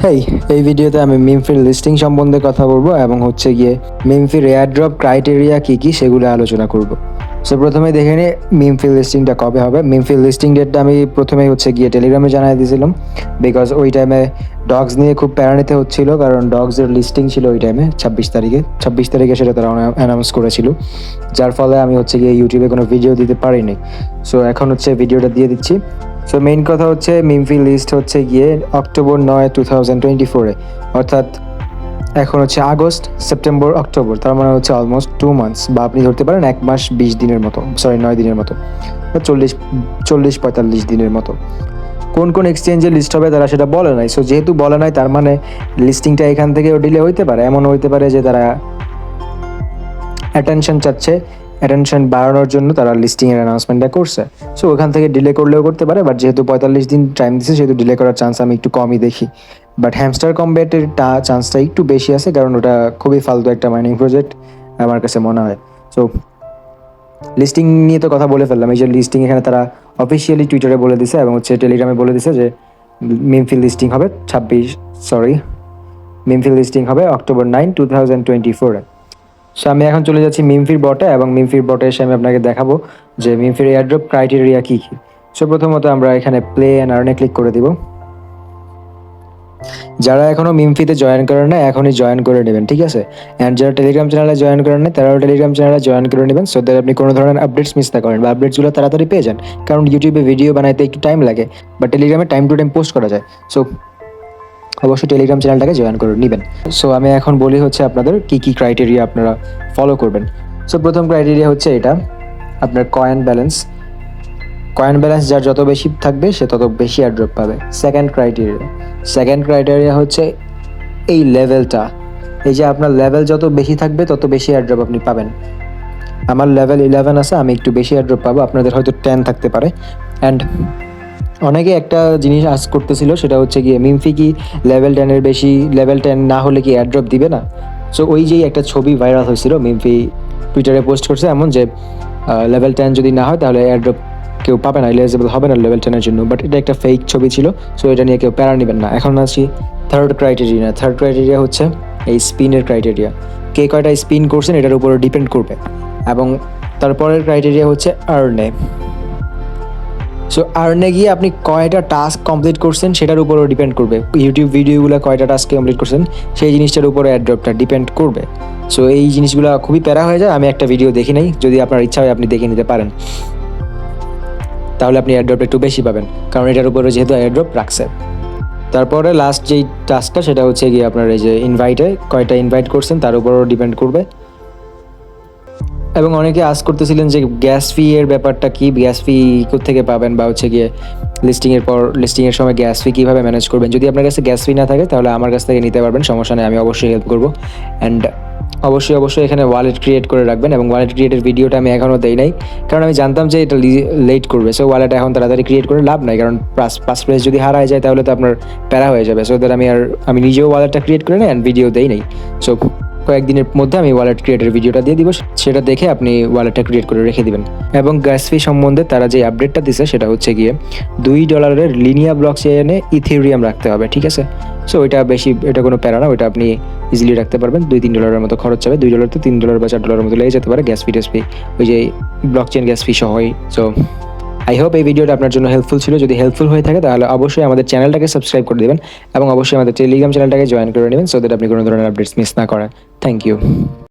হেই, এই ভিডিওতে আমি মিমফির লিস্টিং সম্বন্ধে কথা বলবো এবং হচ্ছে গিয়ে মিমফির এয়ারড্রপ ক্রাইটেরিয়া কী কী সেগুলো আলোচনা করব। সো প্রথমে দেখে নিই মিমফির লিস্টিংটা কবে হবে। মিমফির লিস্টিং ডেটটা আমি প্রথমেই হচ্ছে গিয়ে টেলিগ্রামে জানিয়ে দিয়েছিলাম, বিকজ ওই টাইমে ডগস নিয়ে খুব প্যারা নিতে হচ্ছিলো, কারণ ডগসের লিস্টিং ছিল ওই টাইমে 26 তারিখে সেটা তারা অ্যানাউন্স করেছিল, যার ফলে আমি হচ্ছে গিয়ে ইউটিউবে কোনো ভিডিও দিতে পারিনি। সো এখন হচ্ছে ভিডিওটা দিয়ে দিচ্ছি। সো মেইন কথা হচ্ছে মিমফি লিস্ট হচ্ছে গিয়ে October 9, 2024, অর্থাৎ এখন হচ্ছে আগস্ট, সেপ্টেম্বর, অক্টোবর, তার মানে হচ্ছে অলমোস্ট 2 মান্থস, বা আপনি ধরতে পারেন 1 মাস 20 দিনের মতো, 9 দিনের মতো, বা 40-45 দিনের মতো। কোন কোন এক্সচেঞ্জে লিস্ট হবে তারা সেটা বলে নাই। সো যেহেতু বলে নাই, তার মানে লিস্টিংটা এখান থেকেও ডিলে হইতে পারে। এমন হইতে পারে যে তারা অ্যাটেনশন চাচ্ছে, অ্যাটেনশন বাড়ানোর জন্য তারা লিস্টিংয়ের অ্যানাউন্সমেন্টটা করছে। সো ওখান থেকে ডিলে করলেও করতে পারে, বাট যেহেতু 45 দিন টাইম দিচ্ছে সেহেতু ডিলে করার চান্স আমি একটু কমই দেখি। বাট হ্যামস্টার কম্ব্যাটের চান্সটা একটু বেশি আছে, কারণ ওটা খুবই ফালতু একটা মাইনিং প্রজেক্ট আমার কাছে মনে হয়। সো লিস্টিং নিয়ে তো কথা বলে ফেললাম। এই যে লিস্টিং এখানে তারা অফিসিয়ালি টুইটারে বলে দিছে এবং হচ্ছে টেলিগ্রামে বলে দিছে যে মিমফিল লিস্টিং হবে মিমফিল লিস্টিং হবে October 9, 2024-এ। সো আমি এখন চলে যাচ্ছি মিমফির বটে, এবং মিমফির বটে এসে আমি আপনাকে দেখাবো যে মিমফির এয়ারড্রপ ক্রাইটেরিয়া কী কী। সো প্রথমত আমরা এখানে প্লে অ্যান্ড আর্নে ক্লিক করে দিব। যারা এখনও মিমফিতে জয়েন করেন না, এখনই জয়েন করে নেবেন, ঠিক আছে। অ্যান্ড যারা টেলিগ্রাম চ্যানেলে জয়েন করেন না, তারাও টেলিগ্রাম চ্যানেলে জয়েন করে নেবেন, সো দ্যাট আপনি কোনো ধরনের আপডেটস মিস না করেন, বা আপডেটসগুলো তাড়াতাড়ি পেয়ে যান। কারণ ইউটিউবে ভিডিও বানাইতে একটু টাইম লাগে, বা টেলিগ্রামে টাইম টু টাইম পোস্ট করা যায়। সো অবশ্যই টেলিগ্রাম চ্যানেলটাকে জয়েন করে নেবেন। সো আমি এখন বলি হচ্ছে আপনাদের কী কী ক্রাইটেরিয়া আপনারা ফলো করবেন। সো প্রথম ক্রাইটেরিয়া হচ্ছে এটা, আপনার কয়েন ব্যালেন্স যার যত বেশি থাকবে সে তত বেশি এয়ারড্রপ পাবে। সেকেন্ড ক্রাইটেরিয়া হচ্ছে এই লেভেলটা, এই যে আপনার লেভেল যত বেশি থাকবে তত বেশি এয়ারড্রপ আপনি পাবেন। আমার লেভেল 11 আছে, আমি একটু বেশি এয়ারড্রপ পাবো, আপনাদের হয়তো 10 থাকতে পারে। অ্যান্ড অনেকে একটা জিনিস আজ করতেছিল, সেটা হচ্ছে গিয়ে মিমফি কি লেভেল 10-এর বেশি, লেভেল 10 না হলে কি এয়ারড্রপ দিবে না। সো ওই যেই একটা ছবি ভাইরাল হয়েছিল, মিমফি টুইটারে পোস্ট করছে এমন যে লেভেল 10 যদি না হয় তাহলে এয়ারড্রপ কেউ পাবে না, এলিজিবল হবে না লেভেল 10-এর জন্য। বাট এটা একটা ফেক ছবি ছিল, সো এটা নিয়ে কেউ প্যারা নেবেন না। এখন আসছি থার্ড ক্রাইটেরিয়া হচ্ছে এই স্পিনের ক্রাইটেরিয়া। কে কয়টা স্পিন করছেন এটার উপর ডিপেন্ড করবে। এবং তারপরের ক্রাইটেরিয়া হচ্ছে আর্নে। সো আর্নে গিয়ে আপনি কয়টা টাস্ক কমপ্লিট করছেন সেটার উপরও ডিপেন্ড করবে। ইউটিউব ভিডিওগুলো কয়টা টাস্ক কমপ্লিট করছেন সেই জিনিসটার উপরে এয়ারড্রপটা ডিপেন্ড করবে। সো এই জিনিসগুলো খুবই প্যারা হয়ে যায়। আমি একটা ভিডিও দেখি নাই, যদি আপনার ইচ্ছা হয় আপনি দেখে নিতে পারেন, তাহলে আপনি এয়ারড্রপটা একটু বেশি পাবেন, কারণ এটার উপরে যেহেতু এয়ারড্রপ রাখছে। তারপরে লাস্ট যেই টাস্কটা সেটা হচ্ছে গিয়ে আপনার এই যে কয়টা ইনভাইট করছেন তার উপরও ডিপেন্ড করবে। এবং অনেকে আস্ক করতেছিলেন যে গ্যাস ফি এর ব্যাপারটা কি, গ্যাস ফি কোত্থেকে পাবেন, বা হচ্ছে গিয়ে লিস্টিংয়ের সময় গ্যাস ফি কীভাবে ম্যানেজ করবেন। যদি আপনার কাছে গ্যাস ফি না থাকে তাহলে আমার কাছ থেকে নিতে পারবেন, সমস্যা নেই, আমি অবশ্যই হেল্প করবো। অ্যান্ড অবশ্যই এখানে ওয়ালেট ক্রিয়েট করে রাখবেন, এবং ওয়ালেট ক্রিয়েটের ভিডিওটা আমি এখনও দেই নাই, কারণ আমি জানতাম যে এটা লেট করবে। সো ওয়ালেট এখন তাড়াতাড়ি ক্রিয়েট করে লাভ নাই, কারণ পাস প্রাইস যদি হারায় যায় তাহলে তো আপনার প্যারা হয়ে যাবে। সো দ্যাট আমি নিজেও ওয়ালেটটা ক্রিয়েট করে নেই অ্যান্ড ভিডিও দেই নাই। সো কয়েকদিনের মধ্যে আমি ওয়ালেট ক্রিয়েটের ভিডিওটা দিয়ে দিব, সেটা দেখে আপনি ওয়ালেটটা ক্রিয়েট করে রেখে দিবেন। এবং গ্যাস ফি সম্বন্ধে তারা যে আপডেটটা দিছে সেটা হচ্ছে গিয়ে $2 লিনিয়া ব্লক চেইনে ইথেরিয়াম রাখতে হবে, ঠিক আছে। সো এটা কোনো প্যারা না, ওইটা আপনি ইজিলি রাখতে পারবেন। $2-3 মতো খরচ হবে, $2 তো $3 বা $4 মতো লেগে যেতে পারে গ্যাস ফি ওই যে ব্লক চেইন গ্যাস ফি সহই। সো আই হোপ এই ভিডিওটা আপনার জন্য হেল্পফুল ছিল। যদি হেল্পফুল হয়ে থাকে তাহলে অবশ্যই আমাদের চ্যানেলটাকে সাবস্ক্রাইব করে দেবেন, এবং অবশ্যই আমাদের টেলিগ্রাম চ্যানেলটাকে জয়েন করে নেবেন, সো দ্যাট আপনি কোনো ধরনের আপডেটস মিস না করেন। Thank you.